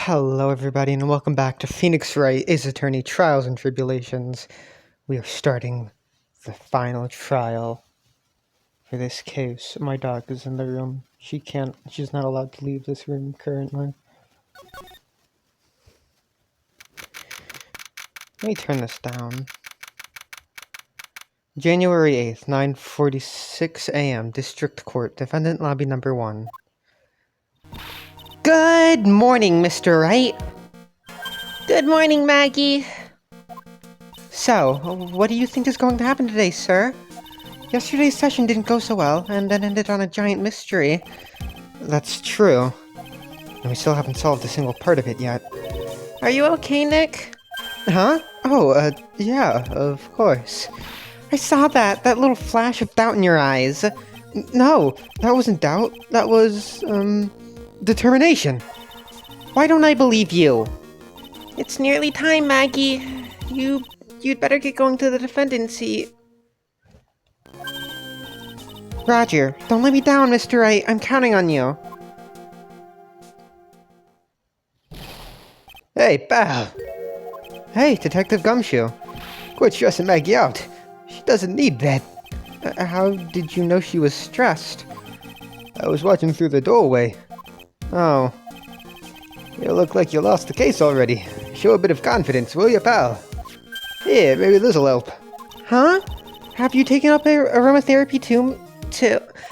Hello everybody and welcome back to Phoenix Wright Ace Attorney Trials and Tribulations. We are starting the final trial for this case. My dog is in the room. She's not allowed to leave this room currently. Let me turn this down. January 8th, 9:46 a.m. District Court, Defendant Lobby Number 1. Good morning, Mr. Wright. Good morning, Maggie. So, what do you think is going to happen today, sir? Yesterday's session didn't go so well, and then ended on a giant mystery. That's true. And we still haven't solved a single part of it yet. Are you okay, Nick? Huh? Oh, yeah, of course. I saw that little flash of doubt in your eyes. No, that wasn't doubt. That was, determination. Why don't I believe you? It's nearly time, Maggie. You'd better get going to the defendant's seat. Roger, don't let me down, Mr. Wright. I'm counting on you. Hey, pal. Hey, Detective Gumshoe. Quit stressing Maggie out. She doesn't need that. How did you know she was stressed? I was watching through the doorway. Oh. You look like you lost the case already. Show a bit of confidence, will you, pal? Here, maybe this'll help. Huh? Have you taken up aromatherapy too?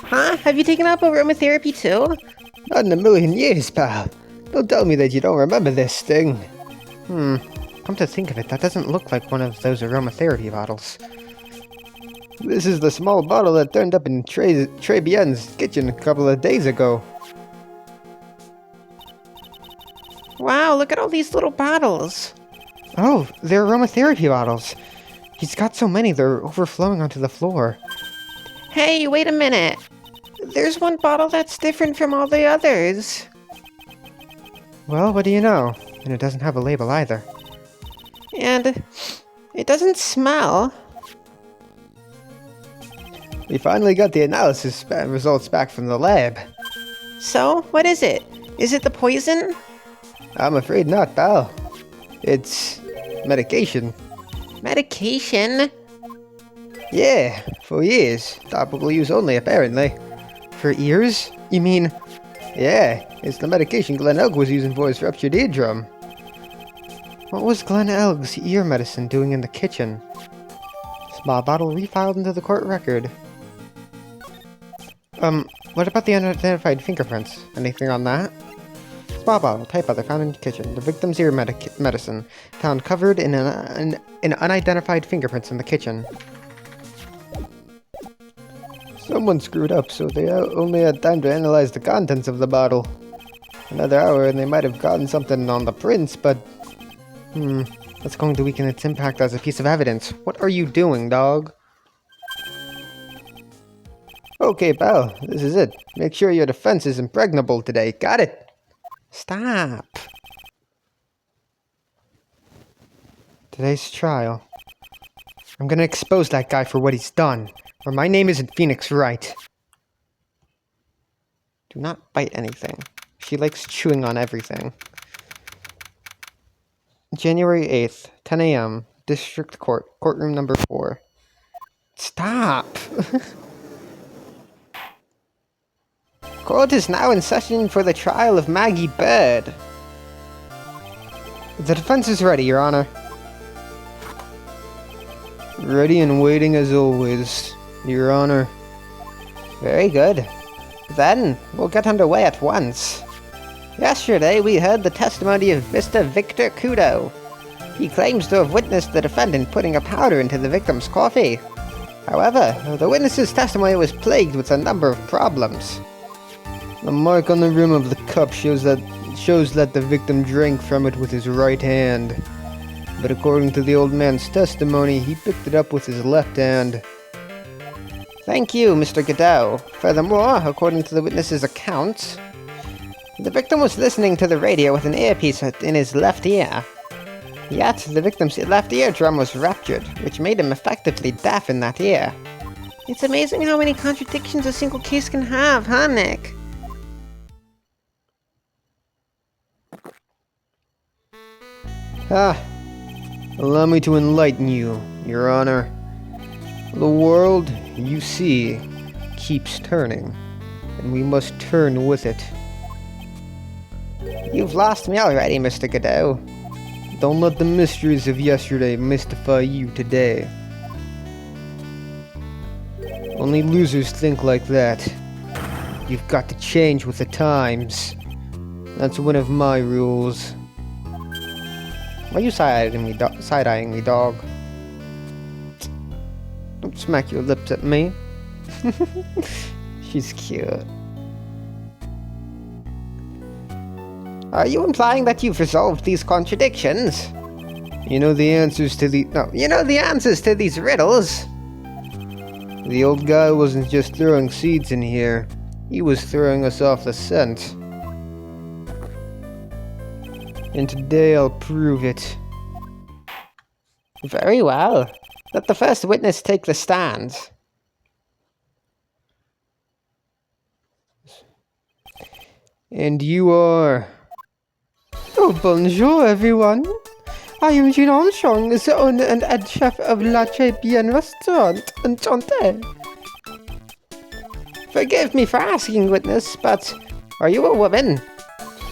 Have you taken up aromatherapy too? Not in a million years, pal. Don't tell me that you don't remember this thing. Come to think of it, that doesn't look like one of those aromatherapy bottles. This is the small bottle that turned up in Tribulations' kitchen a couple of days ago. Wow, look at all these little bottles. Oh, they're aromatherapy bottles. He's got so many, they're overflowing onto the floor. Hey, wait a minute. There's one bottle that's different from all the others. Well, what do you know? And it doesn't have a label either. And it doesn't smell. We finally got the analysis results back from the lab. So, what is it? Is it the poison? I'm afraid not, pal. It's medication. Medication? Yeah, for years. Topical use only, apparently. For ears? You mean... Yeah, it's the medication Glenn Elg was using for his ruptured eardrum. What was Glenn Elg's ear medicine doing in the kitchen? Small bottle refiled into the court record. What about the unidentified fingerprints? Anything on that? Small bottle, type other, found in the kitchen. The victim's ear medicine, found covered in unidentified fingerprints in the kitchen. Someone screwed up, so they only had time to analyze the contents of the bottle. Another hour and they might have gotten something on the prints, but... that's going to weaken its impact as a piece of evidence. What are you doing, dog? Okay, pal, this is it. Make sure your defense is impregnable today. Got it? Stop. Today's trial. I'm gonna expose that guy for what he's done, or my name isn't Phoenix Wright. Do not bite anything. She likes chewing on everything. January 8th, 10 a.m., District Court, Courtroom Number 4. Stop! Court is now in session for the trial of Maggie Bird. The defense is ready, Your Honor. Ready and waiting as always, Your Honor. Very good. Then, we'll get underway at once. Yesterday, we heard the testimony of Mr. Victor Kudo. He claims to have witnessed the defendant putting a powder into the victim's coffee. However, the witness's testimony was plagued with a number of problems. The mark on the rim of the cup shows that the victim drank from it with his right hand. But according to the old man's testimony, he picked it up with his left hand. Thank you, Mr. Godot. Furthermore, according to the witness's account, the victim was listening to the radio with an earpiece in his left ear. Yet, the victim's left eardrum was ruptured, which made him effectively deaf in that ear. It's amazing how many contradictions a single case can have, huh, Nick? Ah, allow me to enlighten you, Your Honor. The world, you see, keeps turning, and we must turn with it. You've lost me already, Mr. Godot. Don't let the mysteries of yesterday mystify you today. Only losers think like that. You've got to change with the times. That's one of my rules. Why are you side-eyeing me, dog? Don't smack your lips at me. She's cute. Are you implying that you've resolved these contradictions? You know the answers to these riddles. The old guy wasn't just throwing seeds in here. He was throwing us off the scent. And today I'll prove it. Very well. Let the first witness take the stand. And you are... Oh, bonjour, everyone. I am Jean Armstrong, the owner and head chef of La Tribulations restaurant. Enchanté. Forgive me for asking, witness, but are you a woman?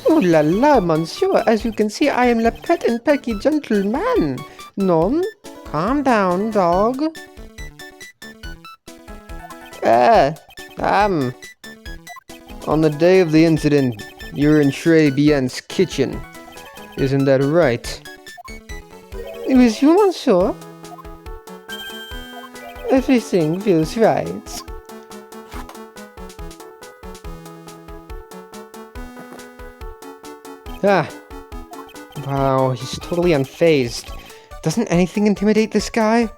Oh la la, monsieur. As you can see, I am le pet and pecky gentleman. Non? Calm down, dog. On the day of the incident, you were in Tribulations' kitchen. Isn't that right? It was you, monsieur. Everything feels right. Ah. Wow, he's totally unfazed. Doesn't anything intimidate this guy?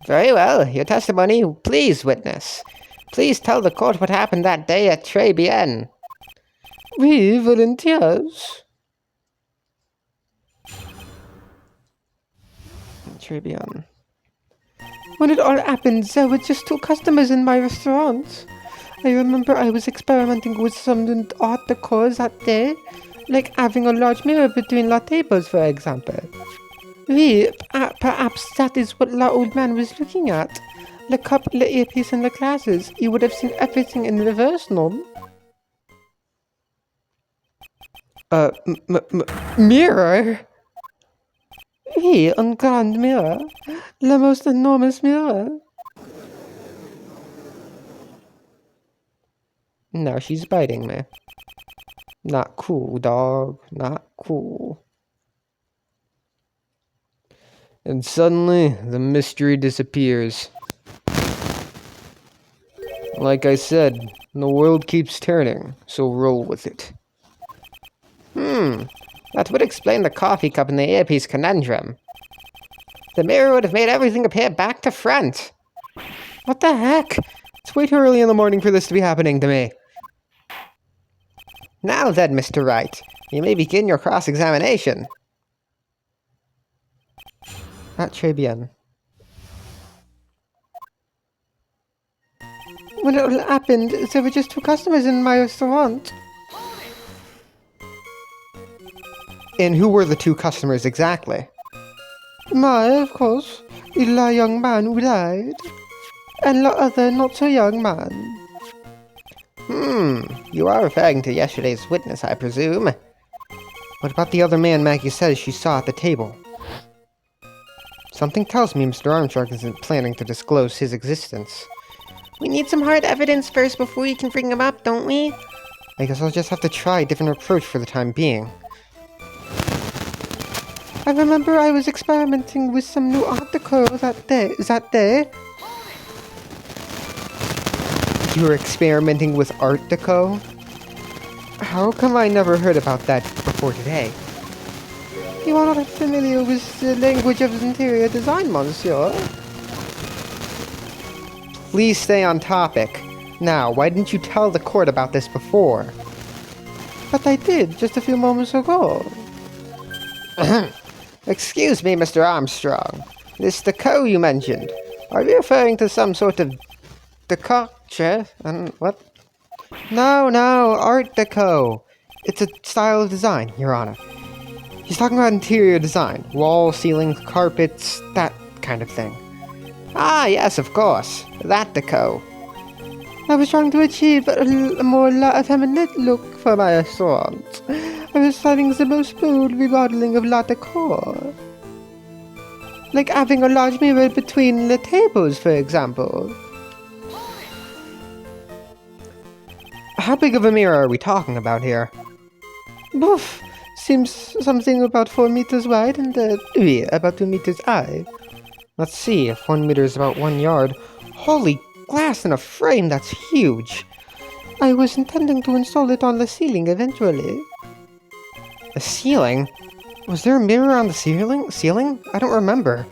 Very well, your testimony, please, witness. Please tell the court what happened that day at Tribulations. We volunteers. Tribulations. When it all happened, there were just 2 customers in my restaurant. I remember I was experimenting with some art decor that day, like having a large mirror between la tables, for example. Perhaps that is what la old man was looking at. The cup, the earpiece, and the glasses. He would have seen everything in reverse, no? Mirror? Oui, un grand mirror. The most enormous mirror. No, she's biting me. Not cool, dog. Not cool. And suddenly, the mystery disappears. Like I said, the world keeps turning, so roll with it. That would explain the coffee cup and the earpiece conundrum. The mirror would have made everything appear back to front. What the heck? It's way too early in the morning for this to be happening to me. Now then, Mr. Wright, you may begin your cross-examination. At Tribulations. When it all happened, there were just 2 customers in my restaurant. And who were the 2 customers exactly? Of course, the young man who died, and the other not-so-young man. You are referring to yesterday's witness, I presume. What about the other man Maggie says she saw at the table? Something tells me Mr. Armstrong isn't planning to disclose his existence. We need some hard evidence first before we can bring him up, don't we? I guess I'll just have to try a different approach for the time being. I remember I was experimenting with some new art decor that day. You were experimenting with art deco? How come I never heard about that before today? You are not familiar with the language of interior design, monsieur? Please stay on topic. Now, why didn't you tell the court about this before? But I did, just a few moments ago. Excuse me, Mr. Armstrong. This deco you mentioned, are you referring to some sort of decoction? What? No, art deco. It's a style of design, Your Honor. He's talking about interior design. Walls, ceilings, carpets, that kind of thing. Ah, yes, of course. That deco. I was trying to achieve a more effeminate look for my restaurant. I was studying the most bold remodeling of la decor. Like having a large mirror between the tables, for example. How big of a mirror are we talking about here? Oof, seems something about 4 meters wide and about 2 meters high. Let's see, if 1 meter is about 1 yard. Holy glass in a frame, that's huge. I was intending to install it on the ceiling eventually. The ceiling? Was there a mirror on the ceiling? I don't remember.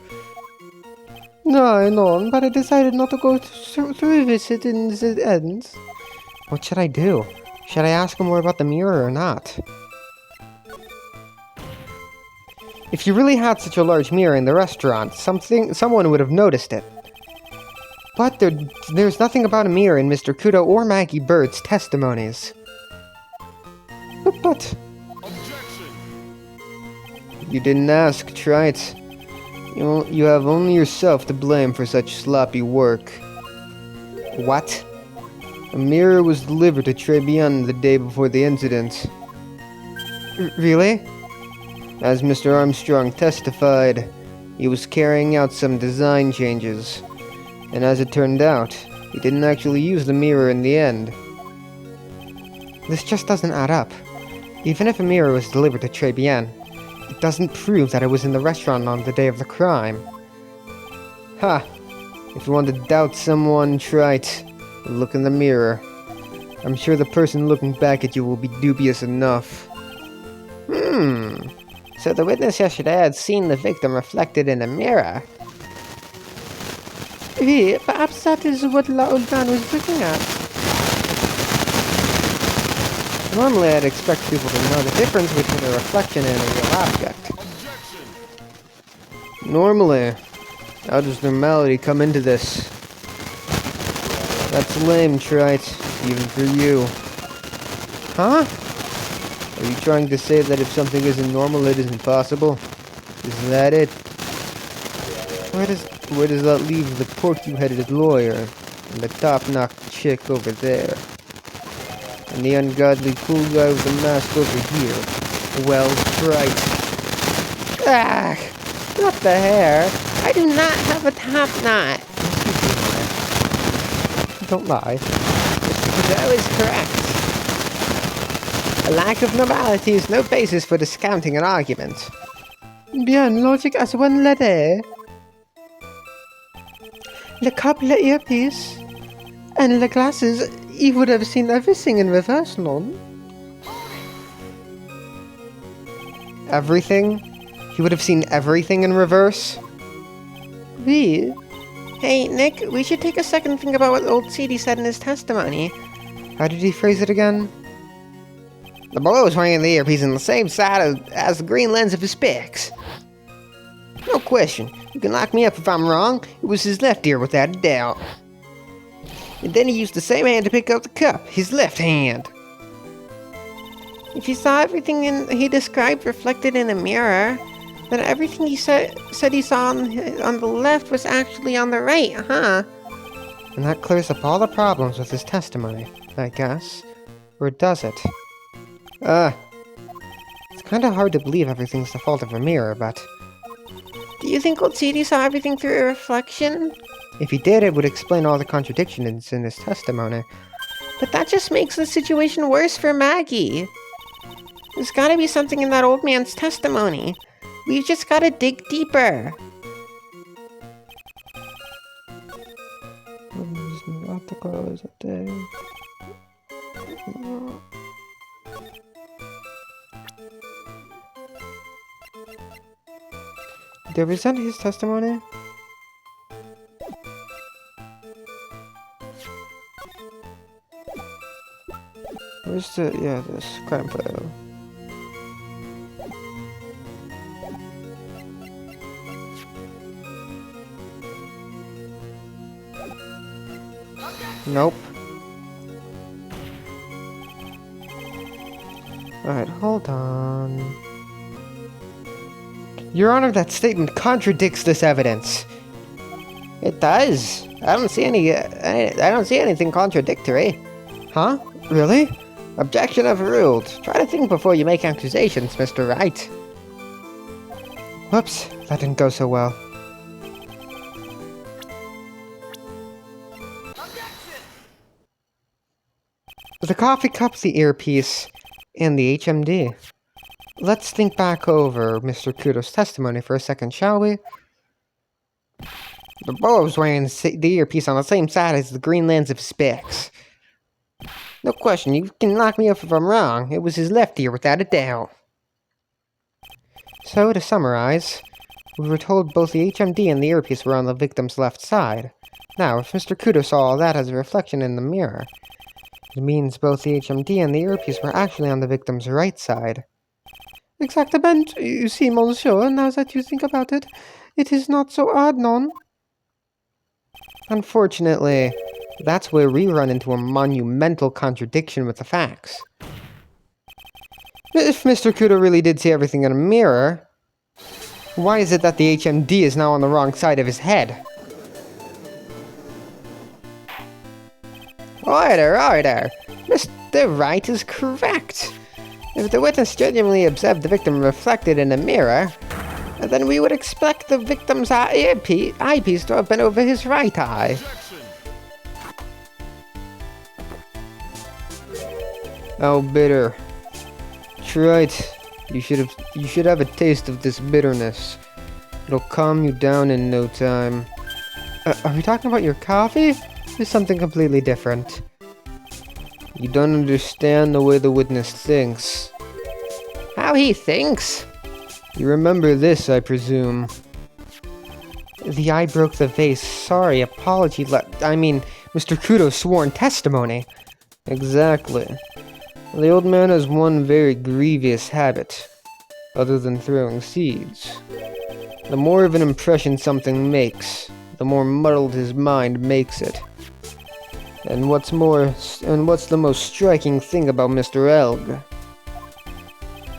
No, I know, but I decided not to go through with it in the end. What should I do? Should I ask him more about the mirror or not? If you really had such a large mirror in the restaurant, someone would have noticed it. But there's nothing about a mirror in Mr. Kudo or Maggie Bird's testimonies. But... You didn't ask, Wright. You have only yourself to blame for such sloppy work. What? A mirror was delivered to Tribulations the day before the incident. Really? As Mr. Armstrong testified, he was carrying out some design changes. And as it turned out, he didn't actually use the mirror in the end. This just doesn't add up. Even if a mirror was delivered to Tribulations, it doesn't prove that it was in the restaurant on the day of the crime. Ha! If you want to doubt someone, try it. Look in the mirror. I'm sure the person looking back at you will be dubious enough. So the witness yesterday had seen the victim reflected in a mirror. Perhaps that is what La Old Man was looking at. Normally I'd expect people to know the difference between a reflection and a real object. Normally. How does normality come into this? That's lame, Wright. Even for you. Huh? Are you trying to say that if something isn't normal, it isn't possible? Is that it? Where does that leave the porky-headed lawyer and the top-notch chick over there? And the ungodly cool guy with the mask over here? Well, Wright. Ah! Not the hair. I do not have a top knot. Don't lie. That is correct. A lack of normality is no basis for discounting an argument. Bien, logic as one letter. The cup, the earpiece, and the glasses, you would have seen everything in reverse, no? Everything? He would have seen everything in reverse? Oui. Hey, Nick, we should take a second to think about what old CD said in his testimony. How did he phrase it again? The boy was wearing the earpiece on the same side as the green lens of his specs. No question. You can lock me up if I'm wrong. It was his left ear without a doubt. And then he used the same hand to pick up the cup, his left hand. If he saw everything he described reflected in a mirror, then everything he said he saw on the left was actually on the right, huh? And that clears up all the problems with his testimony, I guess. Or does it? It's kinda hard to believe everything's the fault of a mirror, but... Do you think old CD saw everything through a reflection? If he did, it would explain all the contradictions in his testimony. But that just makes the situation worse for Maggie. There's gotta be something in that old man's testimony. We've just gotta dig deeper. Did they resent his testimony? Where's this crime file? Nope. Alright, hold on. Your Honor, that statement contradicts this evidence. It does. I don't see anything contradictory. Huh? Really? Objection overruled. Try to think before you make accusations, Mr. Wright. Whoops, that didn't go so well. The coffee cup, the earpiece, and the HMD. Let's think back over Mr. Kudo's testimony for a second, shall we? The boy was wearing the earpiece on the same side as the green lens of his specs. No question, you can knock me off if I'm wrong. It was his left ear, without a doubt. So, to summarize, we were told both the HMD and the earpiece were on the victim's left side. Now, if Mr. Kudo saw all that as a reflection in the mirror, it means both the HMD and the earpiece were actually on the victim's right side. Exactement. You see, monsieur, now that you think about it, it is not so odd, non? Unfortunately, that's where we run into a monumental contradiction with the facts. If Mr. Kudo really did see everything in a mirror, why is it that the HMD is now on the wrong side of his head? Order! Mr. Wright is correct. If the witness genuinely observed the victim reflected in a mirror, then we would expect the victim's eyepiece to have been over his right eye. Oh, bitter. Right. You should have a taste of this bitterness. It'll calm you down in no time. Are we talking about your coffee? Or something completely different? You don't understand the way the witness thinks. How he thinks? You remember this, I presume. The eye broke the vase. Sorry, apology. Mr. Kudo's sworn testimony. Exactly. The old man has one very grievous habit, other than throwing seeds. The more of an impression something makes, the more muddled his mind makes it. And what's the most striking thing about Mr. Elg?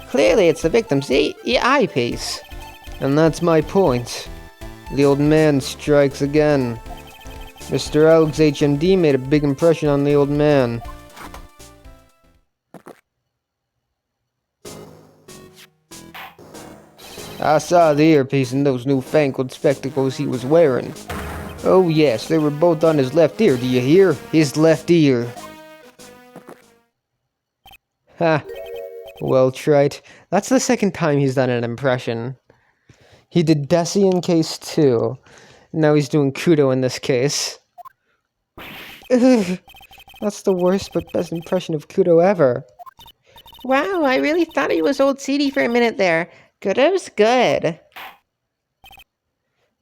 Clearly it's the victim's eyepiece. And that's my point. The old man strikes again. Mr. Elg's HMD made a big impression on the old man. I saw the earpiece and those newfangled spectacles he was wearing. Oh yes, they were both on his left ear, do you hear? His left ear. Ha. Well, Trite, that's the second time he's done an impression. He did Desi in case 2. Now he's doing Kudo in this case. Ugh, that's the worst but best impression of Kudo ever. Wow, I really thought he was old CD for a minute there. Kudo's good.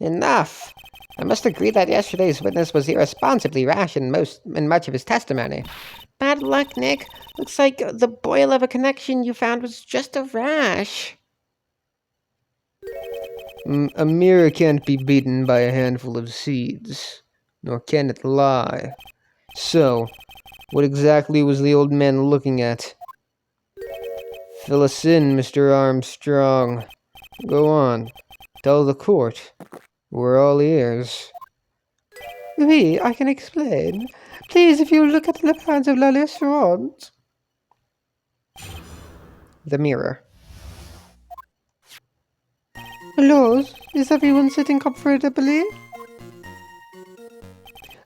Enough. I must agree that yesterday's witness was irresponsibly rash in much of his testimony. Bad luck, Nick. Looks like the boil of a connection you found was just a rash. A mirror can't be beaten by a handful of seeds, nor can it lie. So, what exactly was the old man looking at? Fill us in, Mr. Armstrong. Go on. Tell the court. We're all ears. Oui, I can explain. Please, if you look at the plans of la restaurant. The mirror. Hello, is everyone sitting comfortably?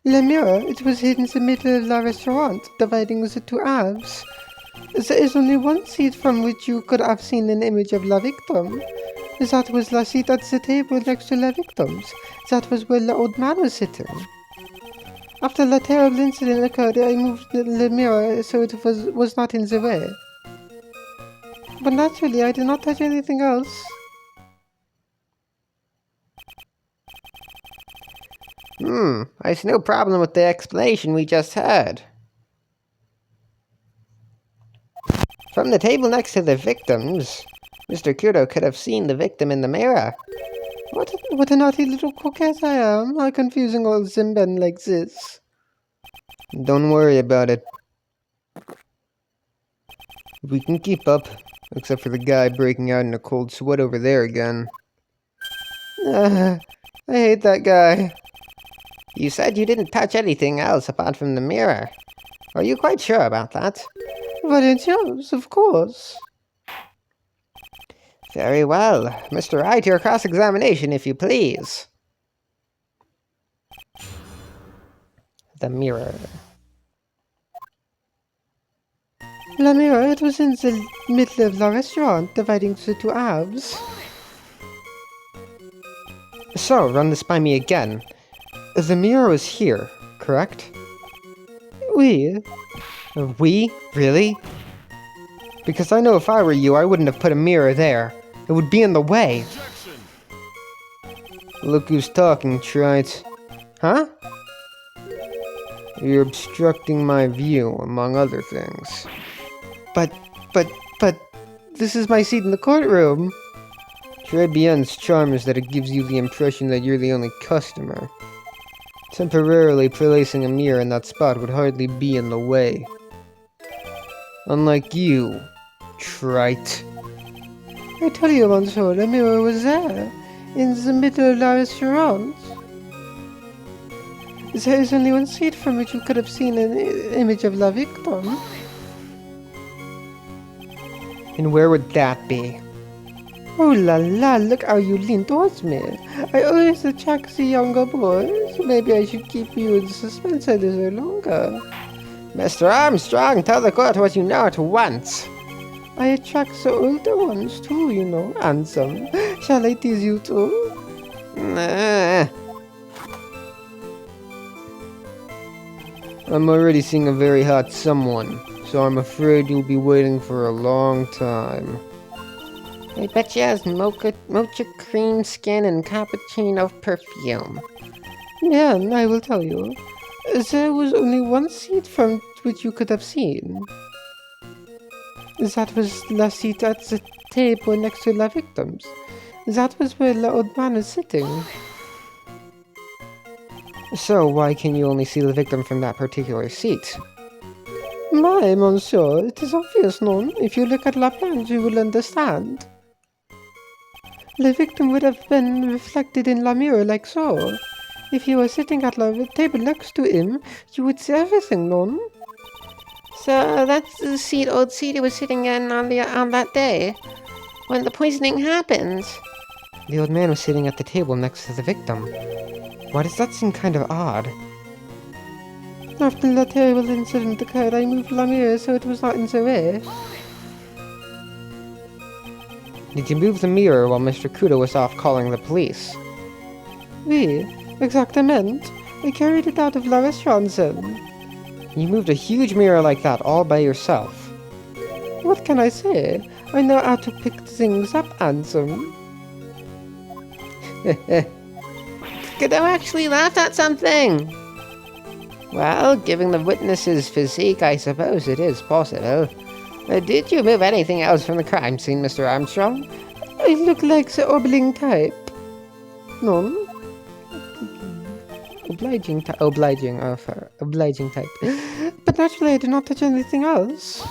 Le mirror, it was hidden in the middle of la restaurant, dividing the two halves. There is only one seat from which you could have seen an image of la victim. That was la seat at the table next to la victims. That was where the old man was sitting. After the terrible incident occurred, I moved the mirror so it was not in the way. But naturally, I did not touch anything else. I see no problem with the explanation we just heard. From the table next to the victims, Mr. Kudo could have seen the victim in the mirror. What a naughty little coquette I am, how confusing old Zimben like this. Don't worry about it. We can keep up, except for the guy breaking out in a cold sweat over there again. I hate that guy. You said you didn't touch anything else apart from the mirror. Are you quite sure about that? But yes, of course. Very well. Mr. Wright, your cross-examination, if you please. The mirror. La mirror, it was in the middle of the restaurant, dividing the two halves. So, run this by me again. The mirror was here, correct? Oui. We? Really? Because I know if I were you, I wouldn't have put a mirror there. It would be in the way. Look who's talking, Wright. Huh? You're obstructing my view, among other things. But, this is my seat in the courtroom. Tribulations' charm is that it gives you the impression that you're the only customer. Temporarily placing a mirror in that spot would hardly be in the way. Unlike you, Trite. I tell you, Monsieur, the mirror was there, in the middle of the restaurant. There is only one seat from which you could have seen an image of la victim. And where would that be? Oh la la, look how you lean towards me. I always attract the younger boys. Maybe I should keep you in suspense a little longer. Mr. Armstrong, tell the court what you know at once. I attract the older ones too, you know, handsome. Shall I tease you too? Nah. I'm already seeing a very hot someone, so I'm afraid you'll be waiting for a long time. I bet she has mocha cream skin and cappuccino perfume. Yeah, I will tell you. There was only one seat from which you could have seen. That was the seat at the table next to the victims. That was where the old man is sitting. So why can you only see the victim from that particular seat? My, monsieur, it is obvious, no? If you look at la planche, you will understand. The victim would have been reflected in la mirror like so. If you were sitting at the table next to him, you would see everything, no? So that's the old seat he was sitting in on that day, when the poisoning happened. The old man was sitting at the table next to the victim. Why does that seem kind of odd? After the terrible incident occurred, I moved la mirror so it was not in the way. Did you move the mirror while Mr. Kudo was off calling the police? Oui, exactement. I carried it out of la restaurant then. You moved a huge mirror like that all by yourself. What can I say? I know how to pick things up, handsome. Kudo actually laughed at something! Well, given the witness's physique, I suppose it is possible. Did you move anything else from the crime scene, Mr. Armstrong? I look like the obliging type. No? Obliging type. But naturally, I did not touch anything else.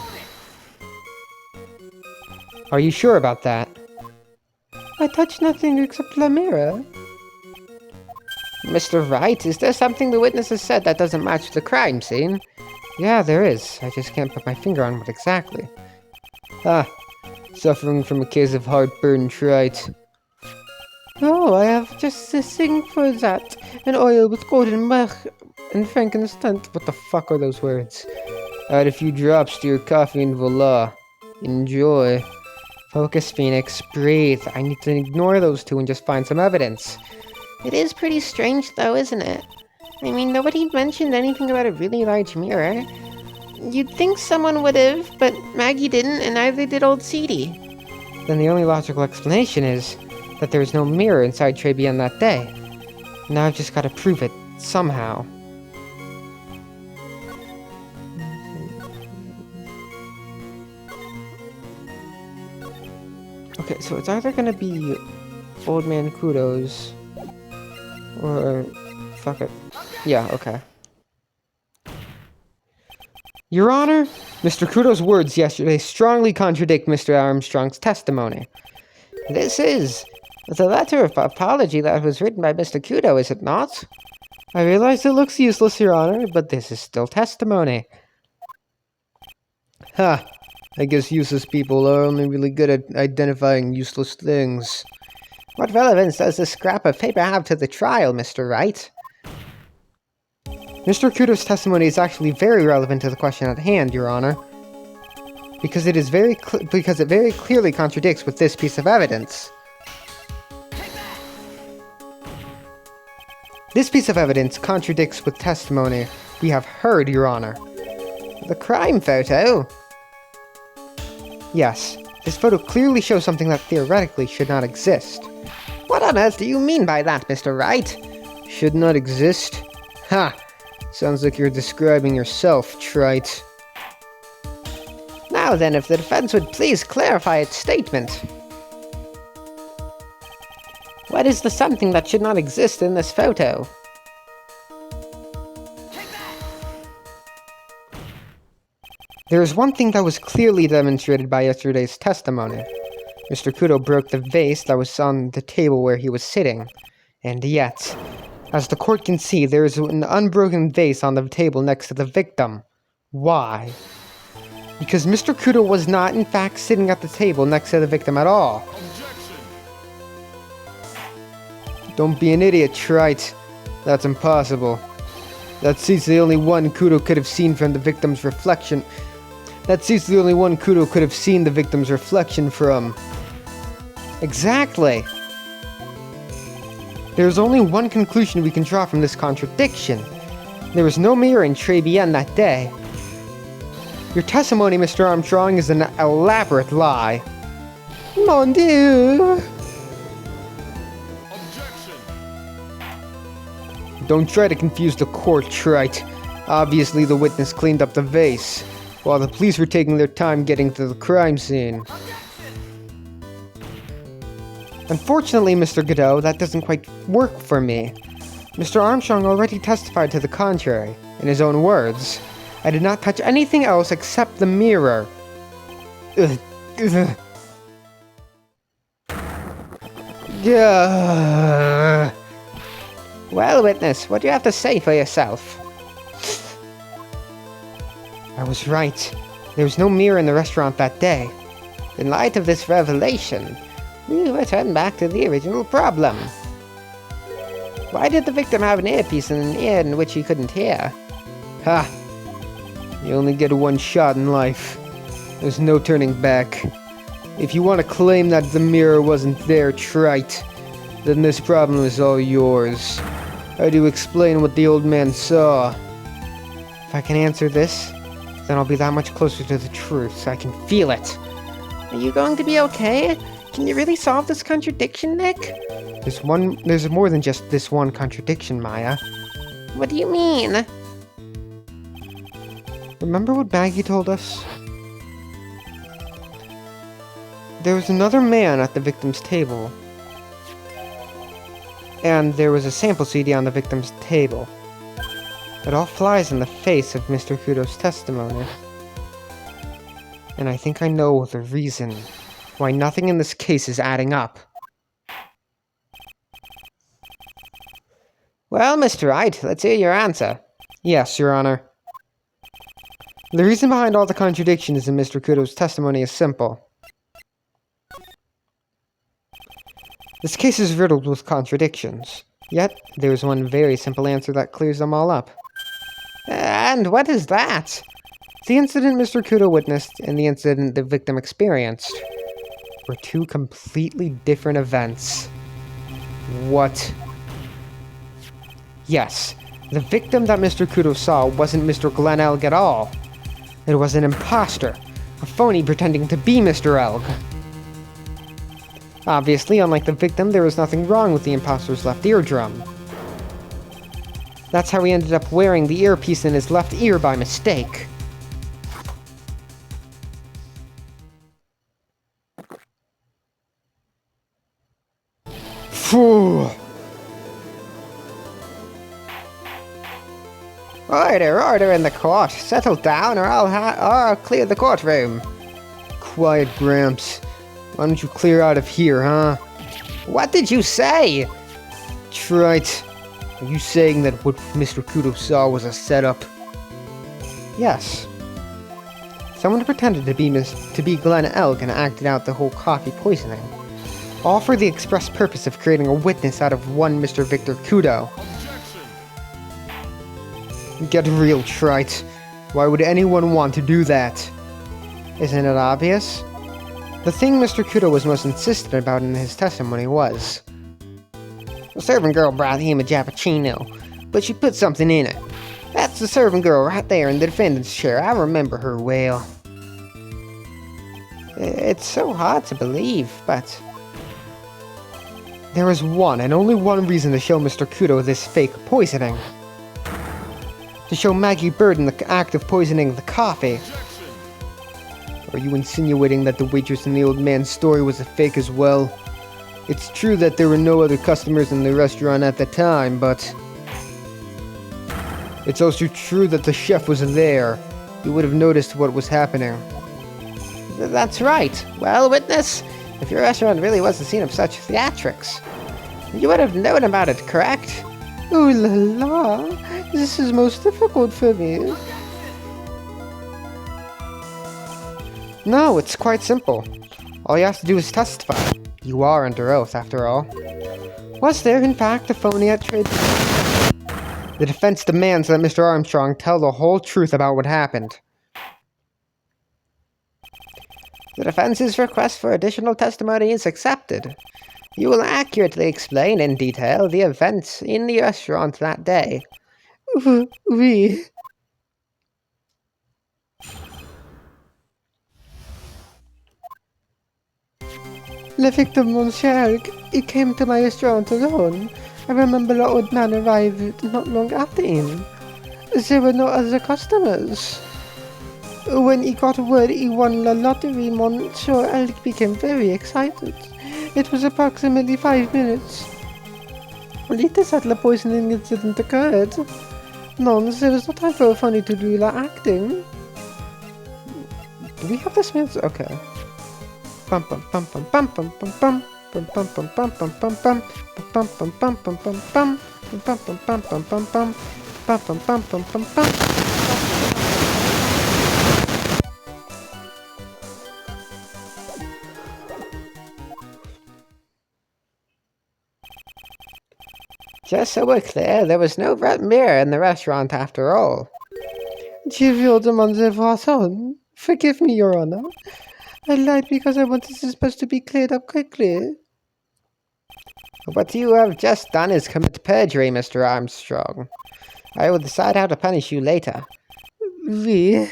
Are you sure about that? I touched nothing except la mirror. Mr. Wright, is there something the witness has said that doesn't match the crime scene? Yeah, there is. I just can't put my finger on what exactly. Suffering from a case of heartburn, Wright. Oh, I have just this thing for that. An oil with golden myrrh and frankincense. What the fuck are those words? Add a few drops to your coffee and voila. Enjoy. Focus, Phoenix. Breathe. I need to ignore those two and just find some evidence. It is pretty strange though, isn't it? I mean, nobody mentioned anything about a really large mirror. You'd think someone would have, but Maggie didn't, and neither did old Seedy. Then the only logical explanation is that there was no mirror inside Trebian that day. Now I've just got to prove it, somehow. Okay, so it's either gonna be Old Man Kudos, or... fuck it. Yeah, okay. Your Honor, Mr. Kudo's words yesterday strongly contradict Mr. Armstrong's testimony. This is It's a letter of apology that was written by Mr. Kudo, is it not? I realize it looks useless, Your Honor, but this is still testimony. Ha! I guess useless people are only really good at identifying useless things. What relevance does this scrap of paper have to the trial, Mr. Wright? Mr. Kudo's testimony is actually very relevant to the question at hand, Your Honor. Because it very clearly contradicts with this piece of evidence. This piece of evidence contradicts with testimony we have heard, Your Honor. The crime photo? Yes, this photo clearly shows something that theoretically should not exist. What on earth do you mean by that, Mr. Wright? Should not exist? Ha! Sounds like you're describing yourself, trite. Now then, if the defense would please clarify its statement. What is the something that should not exist in this photo? There is one thing that was clearly demonstrated by yesterday's testimony. Mr. Kudo broke the vase that was on the table where he was sitting. And yet, as the court can see, there is an unbroken vase on the table next to the victim. Why? Because Mr. Kudo was not, in fact, sitting at the table next to the victim at all. Don't be an idiot, trite. That's impossible. That seat's the only one Kudo could have seen from the victim's reflection. That seat's the only one Kudo could have seen the victim's reflection from. Exactly. There's only one conclusion we can draw from this contradiction. There was no mirror in Tribulations that day. Your testimony, Mr. Armstrong, is an elaborate lie. Mon Dieu! Don't try to confuse the court, trite. Obviously, the witness cleaned up the vase, while the police were taking their time getting to the crime scene. Unfortunately, Mr. Godot, that doesn't quite work for me. Mr. Armstrong already testified to the contrary, in his own words. I did not touch anything else except the mirror. Well, witness, what do you have to say for yourself? I was right. There was no mirror in the restaurant that day. In light of this revelation, we return back to the original problem. Why did the victim have an earpiece in an ear in which he couldn't hear? Ha! You only get one shot in life. There's no turning back. If you want to claim that the mirror wasn't there, trite, then this problem is all yours. How do you explain what the old man saw? If I can answer this, then I'll be that much closer to the truth. I can feel it. Are you going to be okay? Can you really solve this contradiction, Nick? There's more than just this one contradiction, Maya. What do you mean? Remember what Maggie told us? There was another man at the victim's table. And there was a sample CD on the victim's table. It all flies in the face of Mr. Kudo's testimony. And I think I know the reason why nothing in this case is adding up. Well, Mr. Wright, let's hear your answer. Yes, Your Honor. The reason behind all the contradictions in Mr. Kudo's testimony is simple. This case is riddled with contradictions, yet there is one very simple answer that clears them all up. And what is that? The incident Mr. Kudo witnessed and the incident the victim experienced were two completely different events. What? Yes, the victim that Mr. Kudo saw wasn't Mr. Glenn Elg at all. It was an imposter, a phony pretending to be Mr. Elg. Obviously, unlike the victim, there was nothing wrong with the imposter's left eardrum. That's how he ended up wearing the earpiece in his left ear by mistake. Phew! Order in the court. Settle down or I'll clear the courtroom. Quiet, Gramps. Why don't you clear out of here, huh? What did you say? Wright, are you saying that what Mr. Kudo saw was a setup? Yes. Someone pretended to be Glenn Elk and acted out the whole coffee poisoning. All for the express purpose of creating a witness out of one Mr. Victor Kudo. Get real, Wright. Why would anyone want to do that? Isn't it obvious? The thing Mr. Kudo was most insistent about in his testimony was... The servant girl brought him a cappuccino, but she put something in it. That's the servant girl right there in the defendant's chair. I remember her well. It's so hard to believe, but... There is one and only one reason to show Mr. Kudo this fake poisoning. To show Maggie Bird in the act of poisoning the coffee. Are you insinuating that the waitress in the old man's story was a fake as well? It's true that there were no other customers in the restaurant at the time, but... It's also true that the chef was there. You would have noticed what was happening. That's right. Well, witness, if your restaurant really was the scene of such theatrics, you would have known about it, correct? Oh la la, this is most difficult for me. No, it's quite simple. All you have to do is testify. You are under oath, after all. Was there, in fact, a phony at trade? The defense demands that Mr. Armstrong tell the whole truth about what happened. The defense's request for additional testimony is accepted. You will accurately explain in detail the events in the restaurant that day. Oui. Le victim, monsieur, he came to my restaurant alone. I remember the old man arrived not long after him. There were no other customers. When he got word he won the lottery, Monsieur Elk became very excited. It was approximately 5 minutes later that the poisoning incident occurred. No, there was no time for funny to do the acting. Do we have this music? Okay. Bum bum bum bum bum bum bum bum. Bum bum bum bum bum bum bum. Bum bum bum bum bum bum. Bum bum bum bum bum bum. Bum bum bum bum bum bum. Just so we're clear, there was no red mirror in the restaurant after all. Je veux demander pardon. Forgive me, Your Honor. I lied because I wanted this supposed to be cleared up quickly. What you have just done is commit perjury, Mr. Armstrong. I will decide how to punish you later. Oui.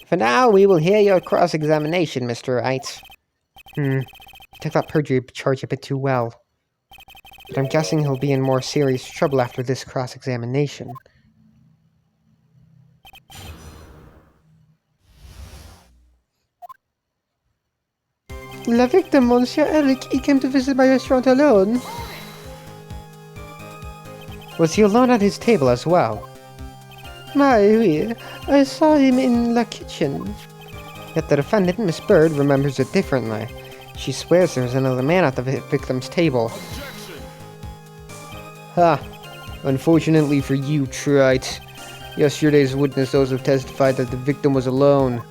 For now, we will hear your cross-examination, Mr. Wright. You took that perjury charge a bit too well. But I'm guessing he'll be in more serious trouble after this cross-examination. La victim, Monsieur Eric, he came to visit my restaurant alone. Was he alone at his table as well? Oui, I saw him in the kitchen. Yet the defendant, Miss Bird, remembers it differently. She swears there was another man at the victim's table. Ha! Unfortunately for you, Wright. Yesterday's witness also testified that the victim was alone.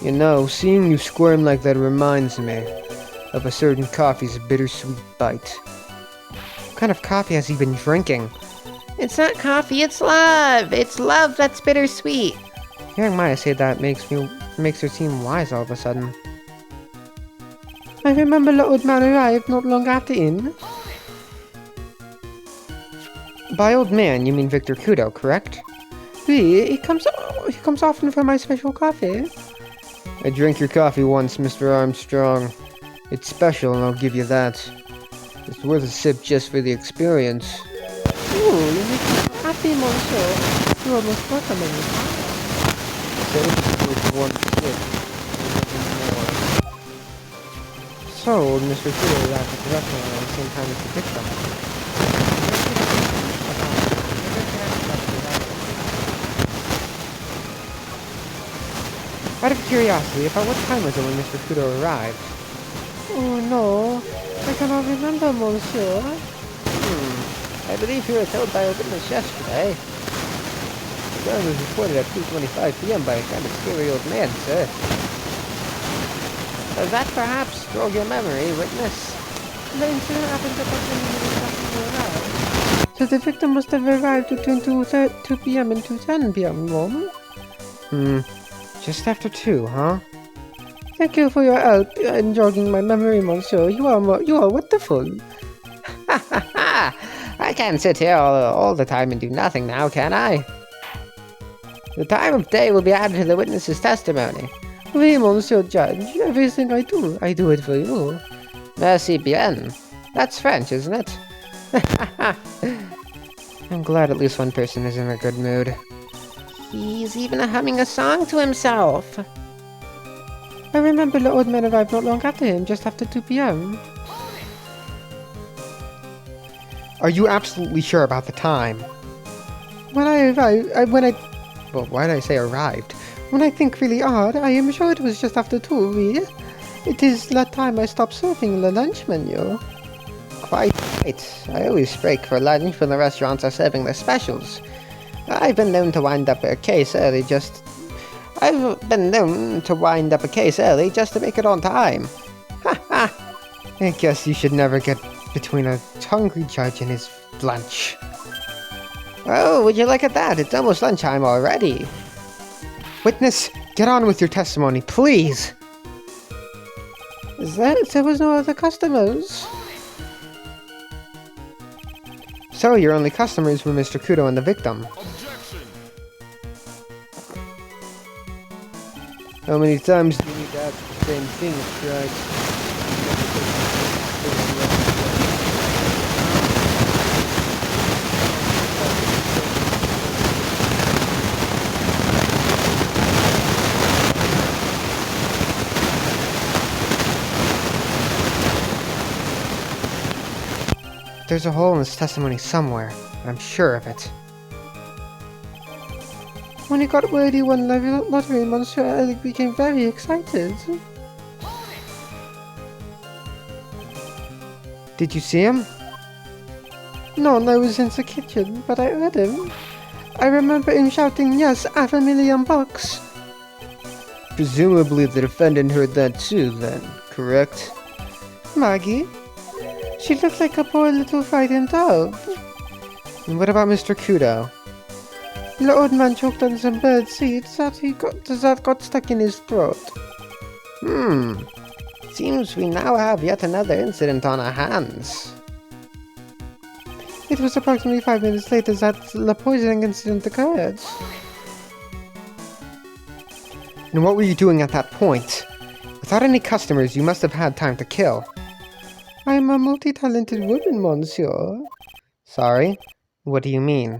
You know, seeing you squirm like that reminds me of a certain coffee's bittersweet bite. What kind of coffee has he been drinking? It's not coffee, it's love! It's love that's bittersweet! Hearing Maya say that makes her seem wise all of a sudden. I remember the old man arrived not long after him. By old man, you mean Victor Kudo, correct? Oui, he comes often for my special coffee. I drank your coffee once, Mr. Armstrong. It's special, and I'll give you that. It's worth a sip just for the experience. Ooh, you make me happy, monsieur. You are most welcome in this house. So this is worth one sip. So, Mr. Kudo was at the restaurant at the same time as the victim. Out of curiosity, about what time was it when Mr. Kudo arrived? Oh no, I cannot remember, monsieur. I believe you were told by a witness yesterday. The gun was reported at 2:25 p.m. by a kind of scary old man, sir. Does that perhaps jog your memory, witness? The incident happened approximately after you arrived. So the victim must have arrived between 2 p.m. and 2:10 p.m., Mom? Just after 2, huh? Thank you for your help in jogging my memory, monsieur. You are wonderful. I can't sit here all the time and do nothing now, can I? The time of day will be added to the witness's testimony. Oui, monsieur judge. Everything I do it for you. Merci bien. That's French, isn't it? I'm glad at least one person is in a good mood. He's even humming a song to himself. I remember the old man arrived not long after him, just after 2 p.m. Are you absolutely sure about the time? When I arrived, Well, why did I say arrived? when I think really hard, I am sure it was just after 2, oui. It is the time I stopped serving the lunch menu. Quite right. I always break for lunch when the restaurants are serving their specials. I've been known to wind up a case early just to make it on time. Ha ha! I guess you should never get between a hungry judge and his lunch. Oh, would you look at that? It's almost lunchtime already. Witness, get on with your testimony, please! There was no other customers. So your only customers were Mr. Kudo and the victim. How many times do you need to ask the same thing, Wright? There's a hole in this testimony somewhere. I'm sure of it. When he got word he won the lottery, Monsieur Alec became very excited. Did you see him? No, I was in the kitchen, but I heard him. I remember him shouting, yes, $500,000. Presumably the defendant heard that too, then, correct? Maggie? She looked like a poor little frightened dove. And what about Mr. Kudo? The old man choked on some bird seeds that got stuck in his throat. Seems we now have yet another incident on our hands. It was approximately 5 minutes later that the poisoning incident occurred. And what were you doing at that point? Without any customers, you must have had time to kill. I am a multi-talented woman, monsieur. Sorry? What do you mean?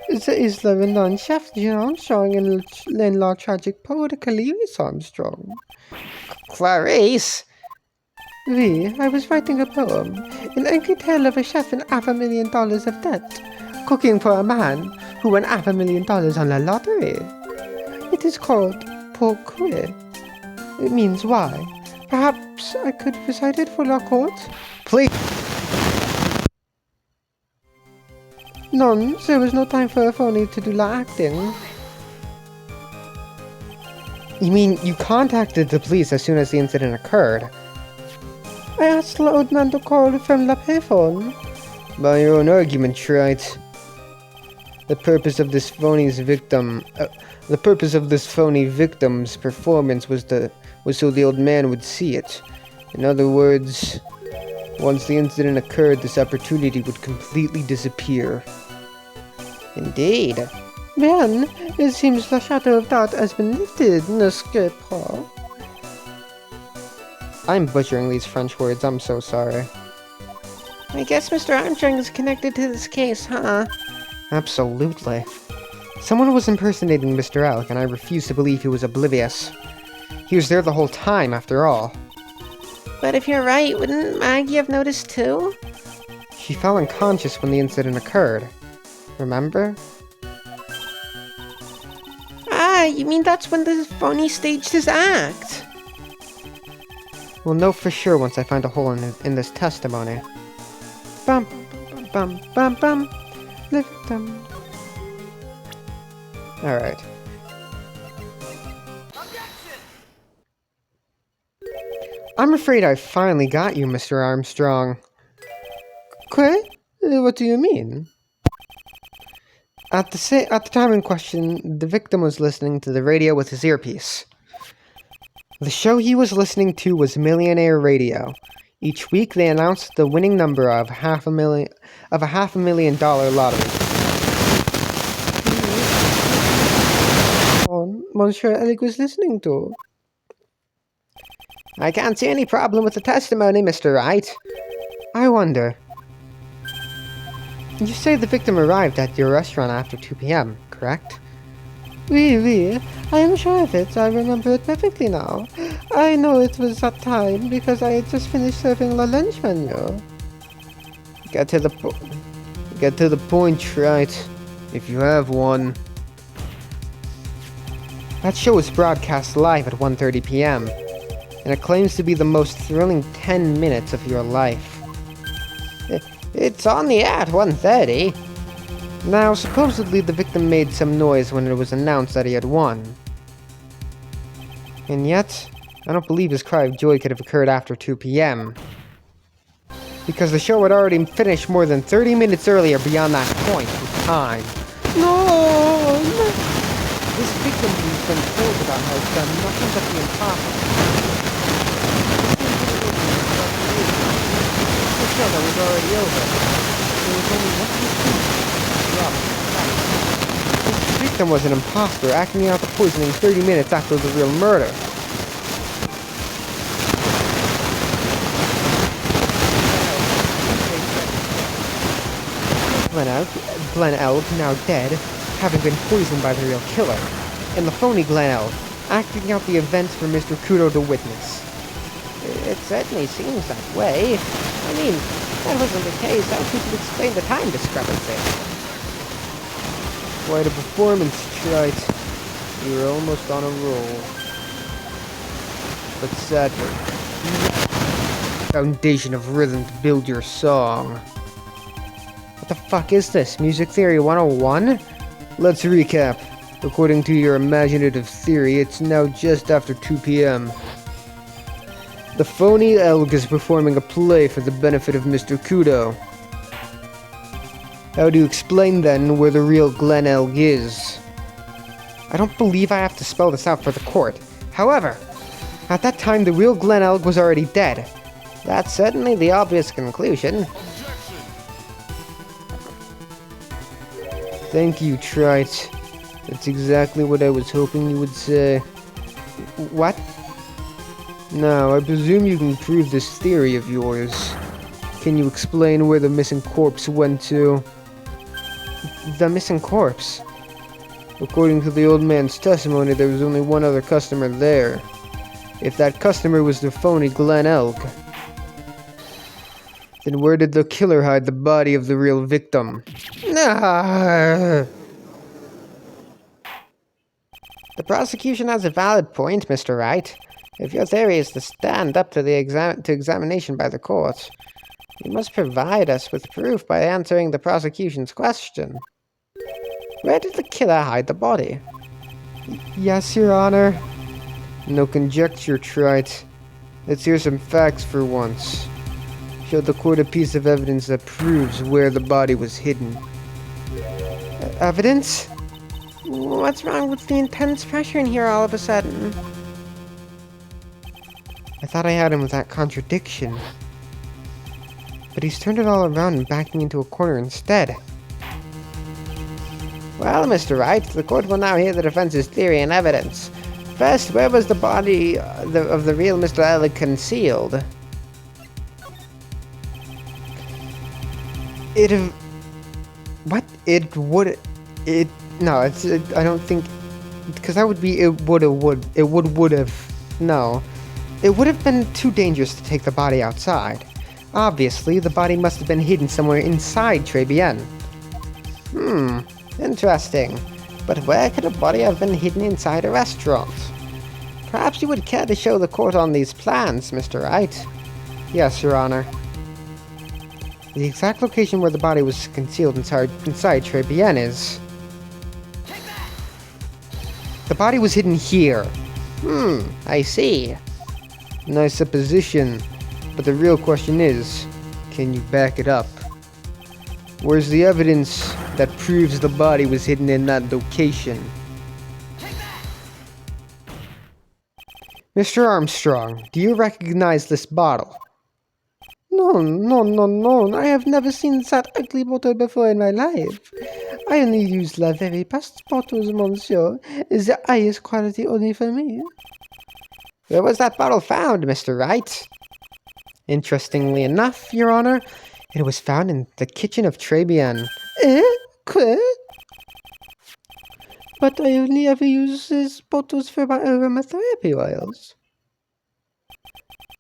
There is the renowned chef Jean Armstrong and landlord tragic poet Clarice Armstrong. Clarice? Oui, I was writing a poem, an angry tale of a chef and $500,000 of debt, cooking for a man who won $500,000 on the lottery. It is called Pourquoi. It means why. Perhaps I could recite it for la court? Please! None, there was no time for a phony to do the acting. You mean you contacted the police as soon as the incident occurred? I asked the old man to call from the payphone. By your own argument, Wright. The purpose of this phony victim's performance was so the old man would see it. In other words, once the incident occurred, this opportunity would completely disappear. Indeed. Then, it seems the shadow of doubt has been lifted, n'est-ce pas? I'm butchering these French words, I'm so sorry. I guess Mr. Armstrong is connected to this case, huh? Absolutely. Someone was impersonating Mr. Alec, and I refuse to believe he was oblivious. He was there the whole time, after all. But if you're right, wouldn't Maggie have noticed too? She fell unconscious when the incident occurred. Remember? you mean that's when the phony staged his act? We'll know for sure once I find a hole in this testimony. Bum, bum, bum, bum. The victim. Alright. I'm afraid I finally got you, Mr. Armstrong. Okay? What do you mean? At the time in question, the victim was listening to the radio with his earpiece. The show he was listening to was Millionaire Radio. Each week they announced the winning number of a $500,000 lottery. Monsieur Alec was listening to. I can't see any problem with the testimony, Mr. Wright. I wonder. You say the victim arrived at your restaurant after 2 p.m., correct? Oui, I am sure of it. I remember it perfectly now. I know it was that time because I had just finished serving the lunch menu. Get to the point, Wright. If you have one. That show was broadcast live at 1:30 p.m. and it claims to be the most thrilling 10 minutes of your life. It's on the air at 1:30. Now, supposedly the victim made some noise when it was announced that he had won. And yet, I don't believe his cry of joy could have occurred after 2 p.m. because the show had already finished more than 30 minutes earlier beyond that point in time. No! This victim has been told about how it's done nothing but the impossible. The show that was already over. There was only one This victim was an imposter acting out the poisoning 30 minutes after the real murder. Glenn Elg, now dead, having been poisoned by the real killer, and the phony Glenn Elg, acting out the events for Mr. Kudo to witness. It certainly seems that way. I mean, if that wasn't the case, how could you explain the time discrepancy? Quite a performance, Wright. You were almost on a roll. But sadly, foundation of rhythm to build your song. What the fuck is this? Music Theory 101? Let's recap. According to your imaginative theory, it's now just after 2 p.m. The phony Elg is performing a play for the benefit of Mr. Kudo. How do you explain then where the real Glenn Elg is? I don't believe I have to spell this out for the court. However, at that time the real Glenn Elg was already dead. That's certainly the obvious conclusion. Thank you, Trite. That's exactly what I was hoping you would say. What? Now, I presume you can prove this theory of yours. Can you explain where the missing corpse went to? The missing corpse? According to the old man's testimony, there was only one other customer there. If that customer was the phony Glenn Elg, then where did the killer hide the body of the real victim? The prosecution has a valid point, Mr. Wright. If your theory is to stand up to the examination by the court, you must provide us with proof by answering the prosecution's question. Where did the killer hide the body? Yes, Your Honor. No conjecture, Trite. Let's hear some facts for once. Show the court a piece of evidence that proves where the body was hidden. Evidence? What's wrong with the intense pressure in here all of a sudden? I thought I had him with that contradiction. But he's turned it all around and backed me into a corner instead. Well, Mr. Wright, the court will now hear the defense's theory and evidence. First, where was the body of the real Mr. Ellick concealed? I don't think, because that would be, it would have, no. It would have been too dangerous to take the body outside. Obviously, the body must have been hidden somewhere inside Tribulations. Interesting. But where could a body have been hidden inside a restaurant? Perhaps you would care to show the court on these plans, Mr. Wright? Yes, Your Honor. The exact location where the body was concealed inside Tribulations is... The body was hidden here. I see. Nice supposition. But the real question is, can you back it up? Where's the evidence that proves the body was hidden in that location? Mr. Armstrong, do you recognize this bottle? No. I have never seen that ugly bottle before in my life. I only use the very best bottles, monsieur. Is the highest quality only for me. Where was that bottle found, Mr. Wright? Interestingly enough, Your Honor, it was found in the kitchen of Tribulations. Quoi? But I only ever use these bottles for my aromatherapy oils.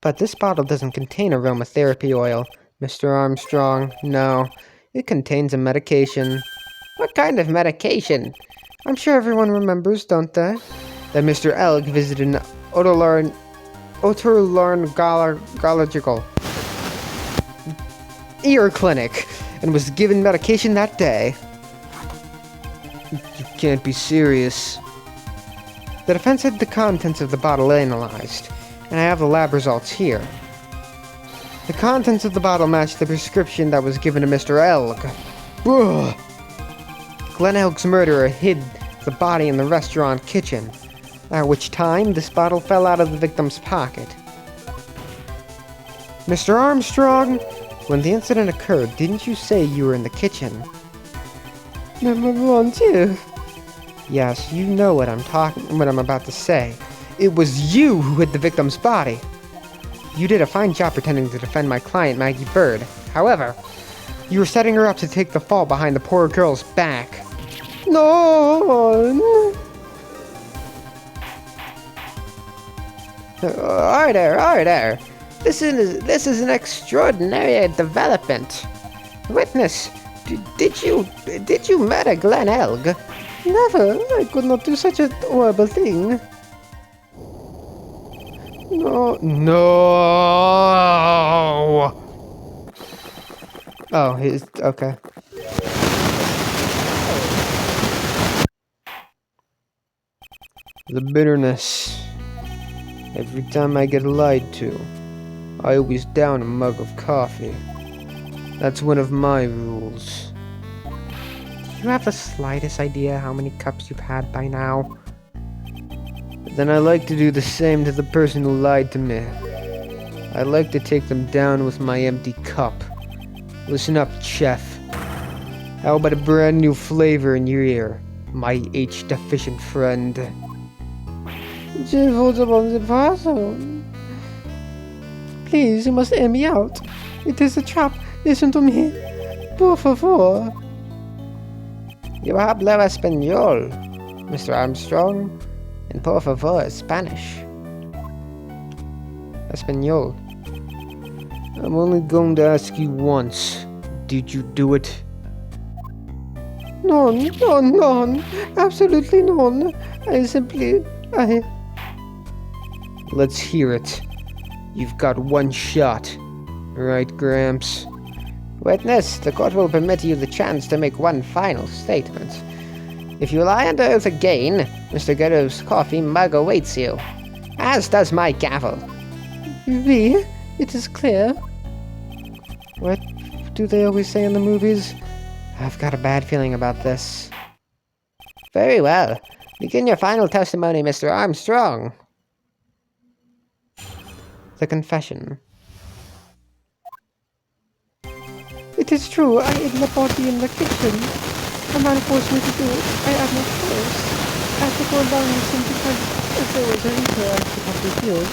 But this bottle doesn't contain aromatherapy oil, Mr. Armstrong. No, it contains a medication. What kind of medication? I'm sure everyone remembers, don't they? That Mr. Elg visited an otolaryngological ear clinic and was given medication that day. You can't be serious. The defense had the contents of the bottle analyzed, and I have the lab results here. The contents of the bottle match the prescription that was given to Mr. Elg. Ugh. Glenn Elg's murderer hid the body in the restaurant kitchen, at which time this bottle fell out of the victim's pocket. Mr. Armstrong, when the incident occurred, didn't you say you were in the kitchen? Number one, too. Yes, you know what I'm about to say. It was you who hid the victim's body. You did a fine job pretending to defend my client, Maggie Bird. However, you were setting her up to take the fall behind the poor girl's back. No. Order. This is an extraordinary development. Witness, did you murder Glenn Elg? Never. I could not do such a horrible thing. No. Oh, he's okay. The bitterness. Every time I get lied to, I always down a mug of coffee. That's one of my rules. Do you have the slightest idea how many cups you've had by now? Then I like to do the same to the person who lied to me. I like to take them down with my empty cup. Listen up, chef. How about a brand new flavor in your ear, my H-deficient friend? Please, you must air me out. It is a trap. Listen to me. Por favor. You hablo español, Mr. Armstrong, and por favor is Spanish. Espanol. I'm only going to ask you once. Did you do it? None. Absolutely none. I... Let's hear it. You've got one shot. Right, Gramps? Witness, the court will permit you the chance to make one final statement. If you lie under oath again, Mr. Guru's coffee mug awaits you, as does my gavel. Oui, it is clear. What do they always say in the movies? I've got a bad feeling about this. Very well. Begin your final testimony, Mr. Armstrong. The confession. It is true, I hid the body in the kitchen. A man forced me to do it. I had no choice. I had to go down with him because if there was anything I could have revealed.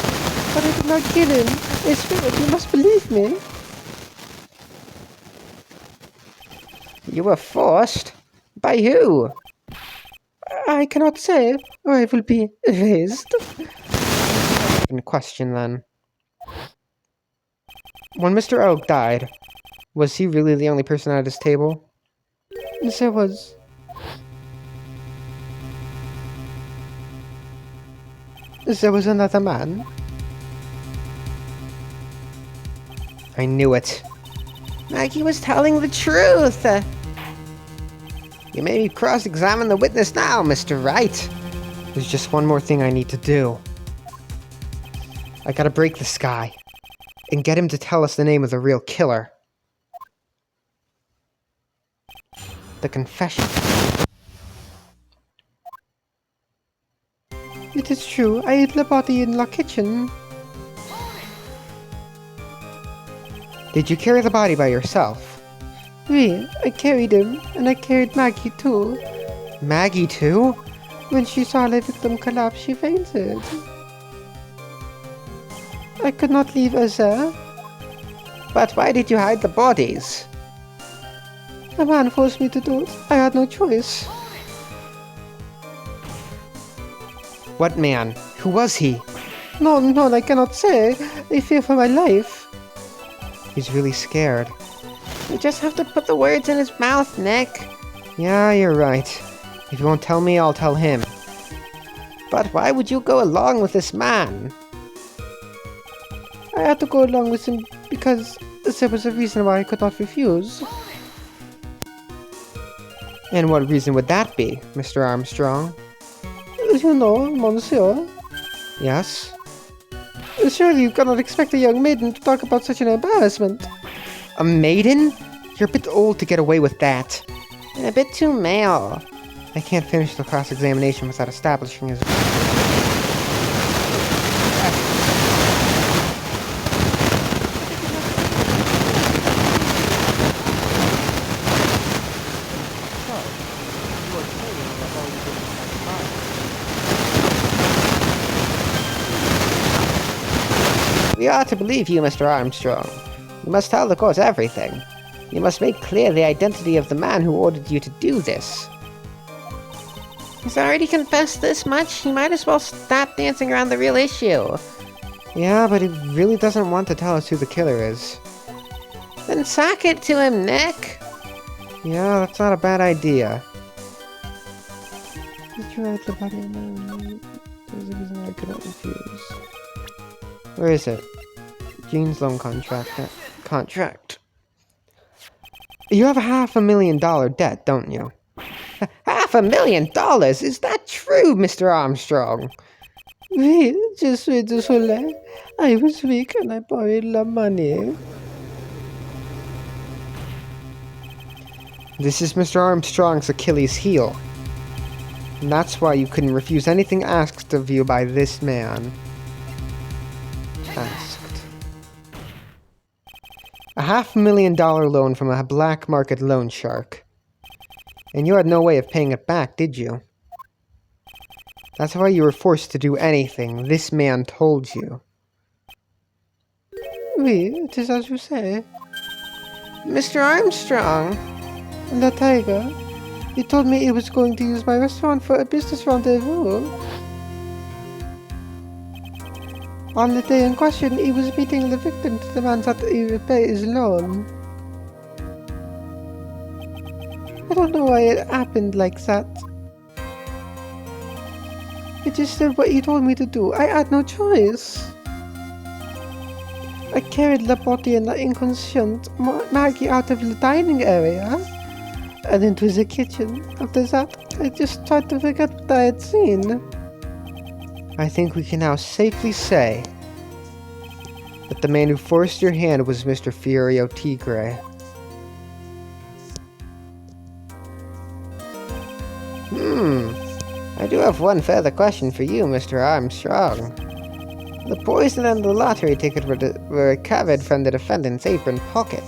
But I did not kill him. I swear it, you must believe me. You were forced? By who? I cannot say, or I will be erased. In question, then. When Mr. Oak died, was he really the only person at his table? Yes, I was. There was another man. I knew it. Maggie was telling the truth! You may cross-examine the witness now, Mr. Wright. There's just one more thing I need to do. I gotta break this guy and get him to tell us the name of the real killer. The confession. It is true, I hid the body in the kitchen. Did you carry the body by yourself? Oui, I carried him, and I carried Maggie too. Maggie too? When she saw the victim collapse, she fainted. I could not leave her there. But why did you hide the bodies? A man forced me to do it. I had no choice. What man? Who was he? No, I cannot say. I fear for my life. He's really scared. You just have to put the words in his mouth, Nick. Yeah, you're right. If you won't tell me, I'll tell him. But why would you go along with this man? I had to go along with him because there was a reason why I could not refuse. And what reason would that be, Mr. Armstrong? You know, monsieur. Yes? Surely you cannot expect a young maiden to talk about such an embarrassment. A maiden? You're a bit old to get away with that. And a bit too male. I can't finish the cross-examination without establishing his... We ought to believe you, Mr. Armstrong. You must tell the court everything. You must make clear the identity of the man who ordered you to do this. He's already confessed this much, he might as well stop dancing around the real issue. Yeah, but he really doesn't want to tell us who the killer is. Then sock it to him, Nick! Yeah, that's not a bad idea. Did you write the body on my... There's a reason I could not refuse. Where is it? Jean's loan contract. Contract. You have a $500,000 debt, don't you? $500,000? Is that true, Mr. Armstrong? Oui, je suis désolé. I was weak and I borrowed the money. This is Mr. Armstrong's Achilles heel. And that's why you couldn't refuse anything asked of you by this man. Asked. A $500,000 loan from a black market loan shark. And you had no way of paying it back, did you? That's why you were forced to do anything this man told you. Oui, it is as you say. Mr. Armstrong! The tiger. He told me he was going to use my restaurant for a business rendezvous. On the day in question, he was meeting the victim to demand that he repay his loan. I don't know why it happened like that. It just did what he told me to do. I had no choice. I carried the body and the inconscient Maggie out of the dining area and into the kitchen. After that, I just tried to forget what I had seen. I think we can now safely say that the man who forced your hand was Mr. Furio Tigre. I do have one further question for you, Mr. Armstrong. The poison and the lottery ticket were recovered from the defendant's apron pocket.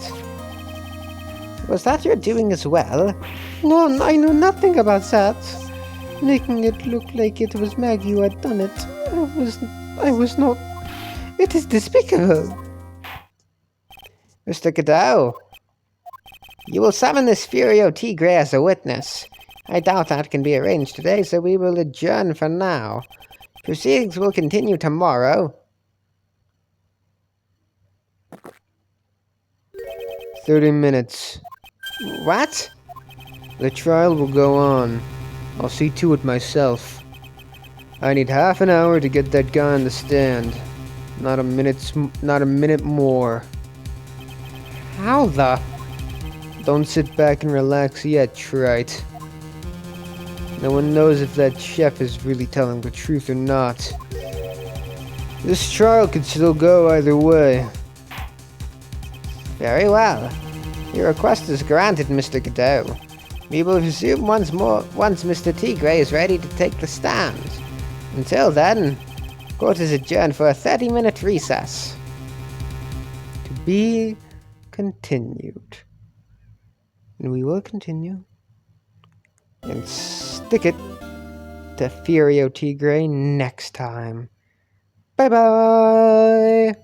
Was that your doing as well? No, I know nothing about that. Making it look like it was Maggie who had done it. I was not. It is despicable. Mr. Godot, you will summon this Furio Tigre as a witness. I doubt that can be arranged today, so we will adjourn for now. Proceedings will continue tomorrow. 30 minutes. What? The trial will go on. I'll see to it myself. I need half an hour to get that guy on the stand. Not a minute more. How the... Don't sit back and relax yet, Wright. No one knows if that chef is really telling the truth or not. This trial could still go either way. Very well. Your request is granted, Mr. Godot. We will resume once Mr. Tigre is ready to take the stand. Until then, court is adjourned for a 30-minute recess. To be continued. And we will continue. And stick it to Furio Tigre next time. Bye-bye!